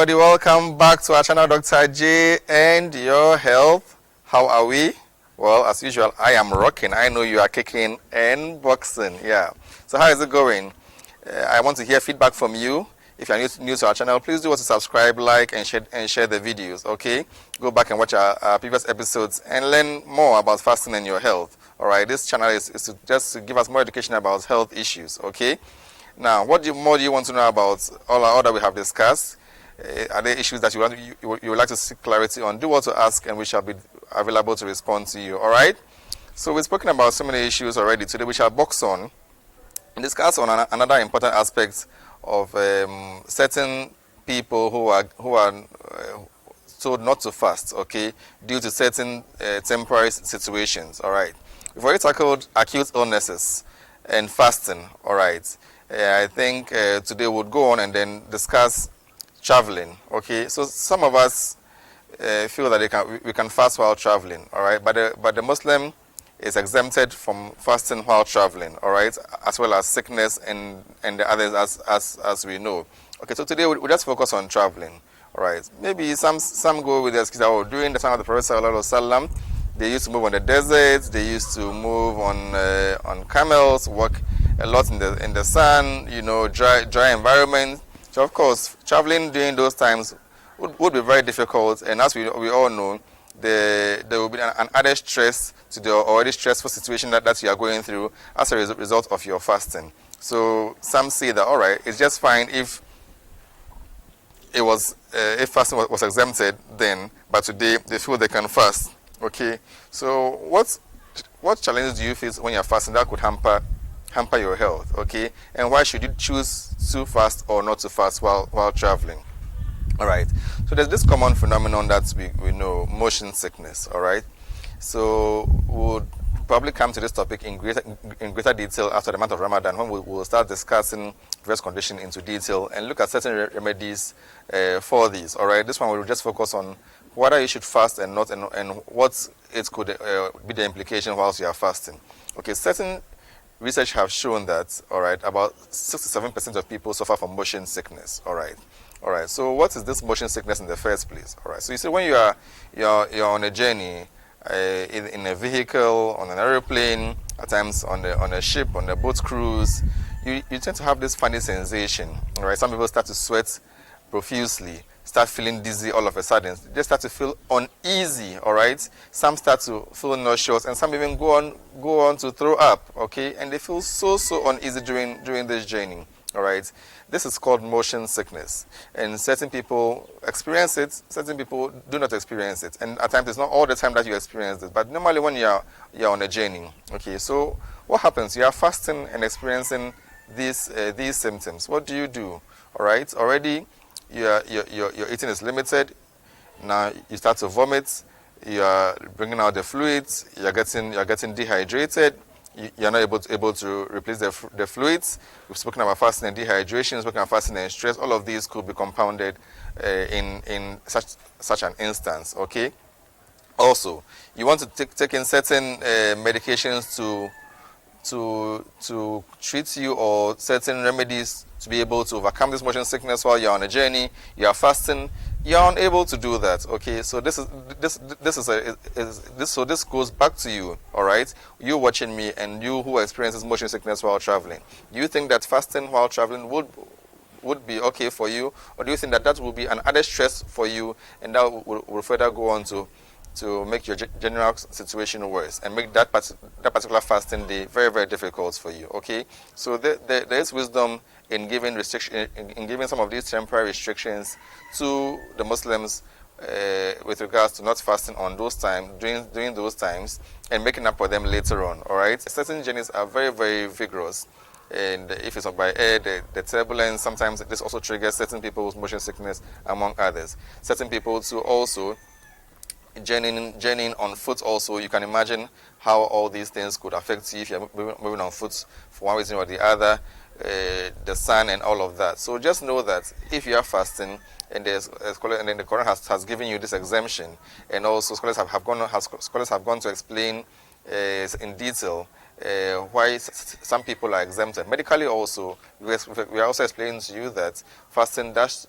everybody, welcome back to our channel, Dr. J and your health. How are we? Well, as usual, I am rocking. I know you are kicking and boxing. Yeah. So how is it going? I want to hear feedback from you. If you are new to our channel, please do want to subscribe, like, and share the videos, okay? Go back and watch our previous episodes and learn more about fasting and your health, all right? This channel is just to give us more education about health issues, okay? Now, what more do you want to know about all that we have discussed? Are there issues that you would like to seek clarity on? Do want to ask, and we shall be available to respond to you, all right? So we've spoken about so many issues already. Today we shall box on and discuss on another important aspect of certain people who are told not to fast, okay, due to certain temporary situations, all right. We've already tackled acute illnesses and fasting, all right. I think today we'll go on and then discuss traveling, okay. So some of us feel that we can fast while traveling, all right, but the Muslim is exempted from fasting while traveling, all right, as well as sickness and the others as we know. Okay, so today we just focus on traveling, all right. Maybe some go with the excuse that during the time of the Prophet Sallallahu Alaihi Wasallam, they used to move on the deserts, they used to move on camels, walk a lot in the sun, you know, dry environment. So of course, traveling during those times would be very difficult, and as we all know, there will be an added stress to the already stressful situation that you are going through as a result of your fasting. So some say that, all right, it's just fine if fasting was exempted then, but today they feel they can fast. Okay, so what challenges do you face when you're fasting that could hamper your health? Okay, and why should you choose to fast or not to fast while traveling? All right, so there's this common phenomenon that we know, motion sickness, all right? So we'll probably come to this topic in greater detail after the month of Ramadan, when we will start discussing various conditions into detail and look at certain remedies for these, all right? This one will just focus on whether you should fast and not, and what it could be the implication whilst you are fasting. Okay, certain research have shown that, all right, about 67% of people suffer from motion sickness, all right? All right, so what is this motion sickness in the first place? All right, so you see, when you're on a journey, in a vehicle, on an aeroplane, at times on a ship, on a boat cruise, you tend to have this funny sensation. All right, some people start to sweat profusely, start feeling dizzy all of a sudden. They start to feel uneasy. All right, some start to feel nauseous, and some even go on to throw up. Okay, and they feel so uneasy during this journey. All right, this is called motion sickness, and certain people experience it, certain people do not experience it, and at times it's not all the time that you experience it, but normally when you're on a journey. Okay, so what happens? You are fasting and experiencing these symptoms. What do you do? All right, already your eating is limited. Now you start to vomit. You are bringing out the fluids. You're getting dehydrated. You're not able to replace the fluids. We've spoken about fasting and dehydration, spoken about fasting and stress. All of these could be compounded in such an instance. Okay. Also, you want to take in certain medications to treat you, or certain remedies to be able to overcome this motion sickness while you're on a journey. You are fasting. You're unable to do that. Okay, so this goes back to you. All right, you watching me and you who experiences motion sickness while traveling. Do you think that fasting while traveling would be okay for you, or do you think that will be an added stress for you, and that will further go on to make your general situation worse and make that particular fasting day very, very difficult for you? Okay, so there is wisdom in giving in giving some of these temporary restrictions to the Muslims with regards to not fasting on those times, during those times, and making up for them later on. All right, certain journeys are very, very vigorous, and if it's by air, the turbulence, sometimes this also triggers certain people with motion sickness, among others. Certain people too also journeying on foot. Also, you can imagine how all these things could affect you if you're moving on foot for one reason or the other, the sun and all of that. So just know that if you are fasting, and the Quran has given you this exemption, and also scholars have gone to explain in detail why some people are exempted medically. Also, we are also explaining to you that fasting does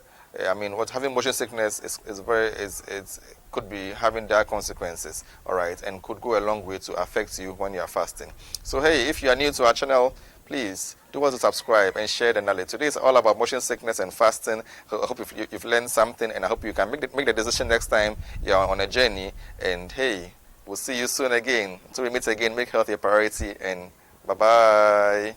I mean, what having motion sickness is very is could be having dire consequences, all right, and could go a long way to affect you when you are fasting. So hey, if you are new to our channel, please do us to subscribe and share the knowledge. Today is all about motion sickness and fasting. I hope you've learned something, and I hope you can make the decision next time you're on a journey. And hey, we'll see you soon again. Until we meet again, make health a priority, and bye bye.